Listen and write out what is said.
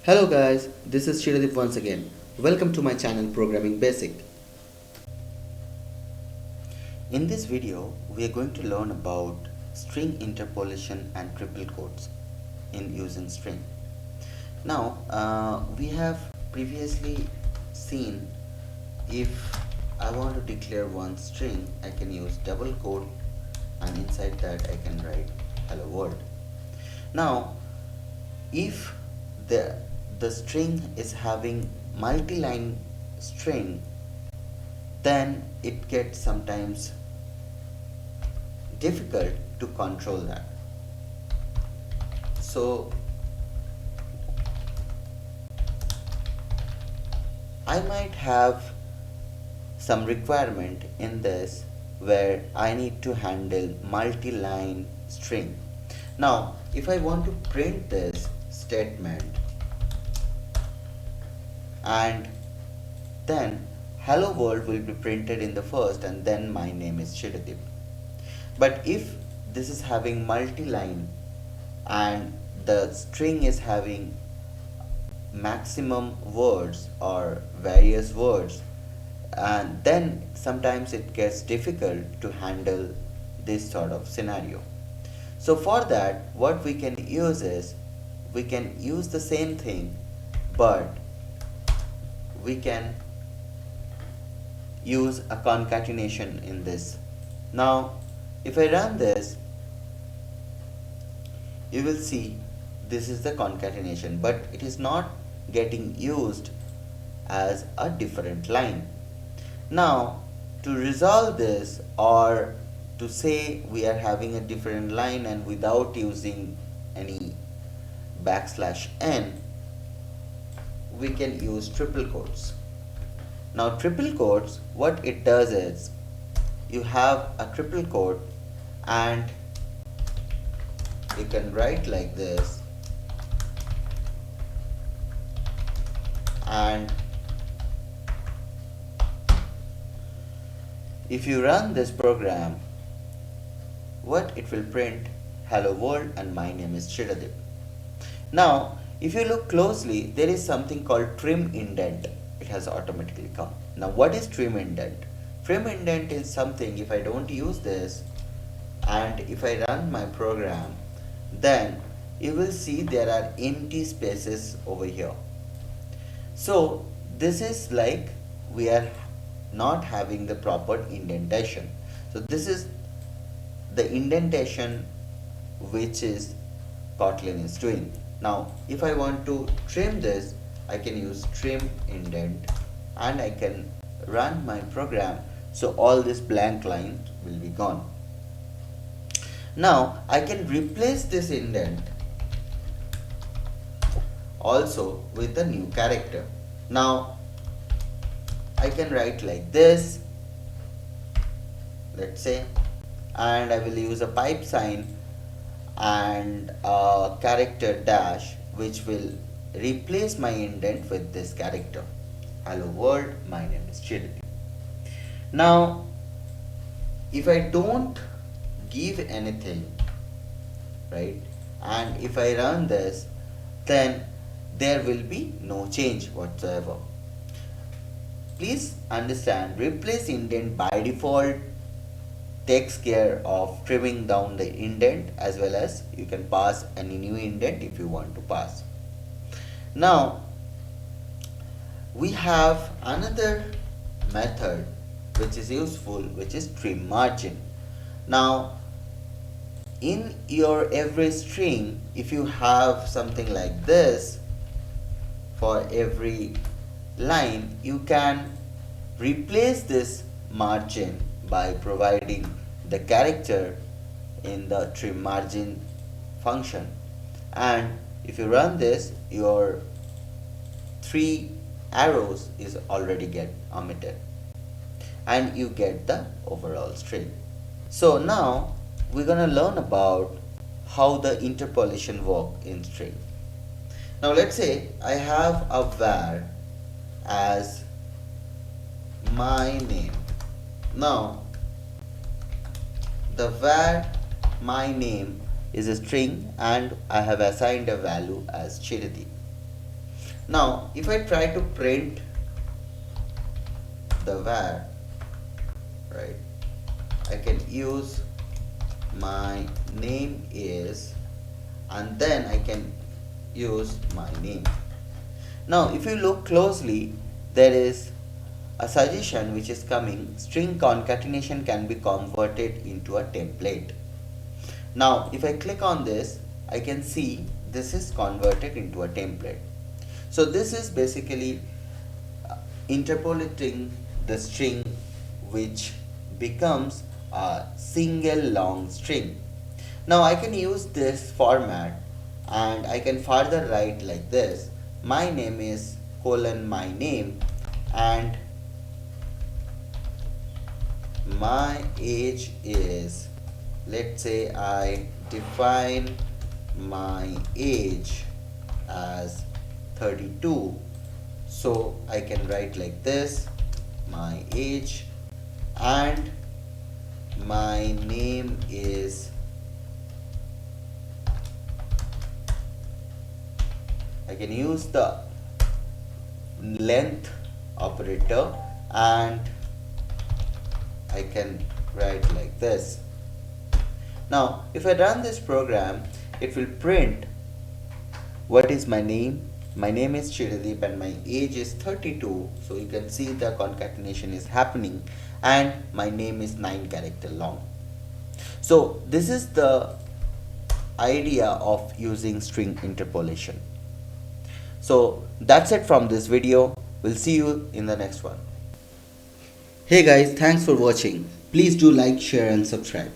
Hello guys, this is Shiradip once again. Welcome to my channel Programming Basic. In this video, we are going to learn about string interpolation and triple quotes in using string. Now, we have previously seen if I want to declare one string, I can use double quote and inside that I can write hello world. Now, if the string is having multi-line string, then it gets sometimes difficult to control that. So I might have some requirement in this where I need to handle multi-line string. Now if I want to print this statement and then hello world will be printed in the first and then my name is Shiradip. But if this is having multi-line and the string is having maximum words or various words, and then sometimes it gets difficult to handle this sort of scenario. So for that, what we can use is, we can use the same thing, but we can use a concatenation in this. Now if I run this, you will see this is the concatenation, but it is not getting used as a different line. Now to resolve this, or to say we are having a different line and without using any \n, we can use triple quotes. Now triple quotes, what it does is, you have a triple quote and you can write like this, and if you run this program, what it will print, hello world and my name is Shiradip. Now if you look closely, there is something called trim indent. It has automatically come. Now what is trim indent? Trim indent is something, if I don't use this and if I run my program, then you will see there are empty spaces over here. So this is like we are not having the proper indentation. So this is the indentation which is Kotlin is doing. Now if I want to trim this, I can use trim indent and I can run my program, so all this blank line will be gone. Now I can replace this indent also with a new character. Now I can write like this, let's say, and I will use a pipe sign and a character dash which will replace my indent with this character, hello world, my name is Shiradip. Now if I don't give anything, right, and if I run this, then there will be no change whatsoever. Please understand, replace indent by default takes care of trimming down the indent, as well as you can pass any new indent if you want to pass. Now we have another method which is useful, which is trim margin. Now in your every string, if you have something like this, for every line you can replace this margin by providing the character in the trim margin function, and if you run this, your 3 arrows is already get omitted and you get the overall string. So now we're gonna learn about how the interpolation work in string. Now let's say I have a var as my name. Now the var my name is a string and I have assigned a value as Shiradip. Now if I try to print the var, right, I can use my name is, and then I can use my name. Now if you look closely, there is a suggestion which is coming: string concatenation can be converted into a template. Now if I click on this, I can see this is converted into a template. So this is basically interpolating the string, which becomes a single long string. Now I can use this format and I can further write like this: my name is colon my name, and my age is, let's say I define my age as 32. So I can write like this: my age, and my name is, I can use the length operator and I can write like this. Now if I run this program, it will print what is my name. My name is Chiradeep and my age is 32. So you can see the concatenation is happening, and my name is 9 character long. So this is the idea of using string interpolation. So that's it from this video. We'll see you in the next one. Hey guys, thanks for watching. Please do like, share and subscribe.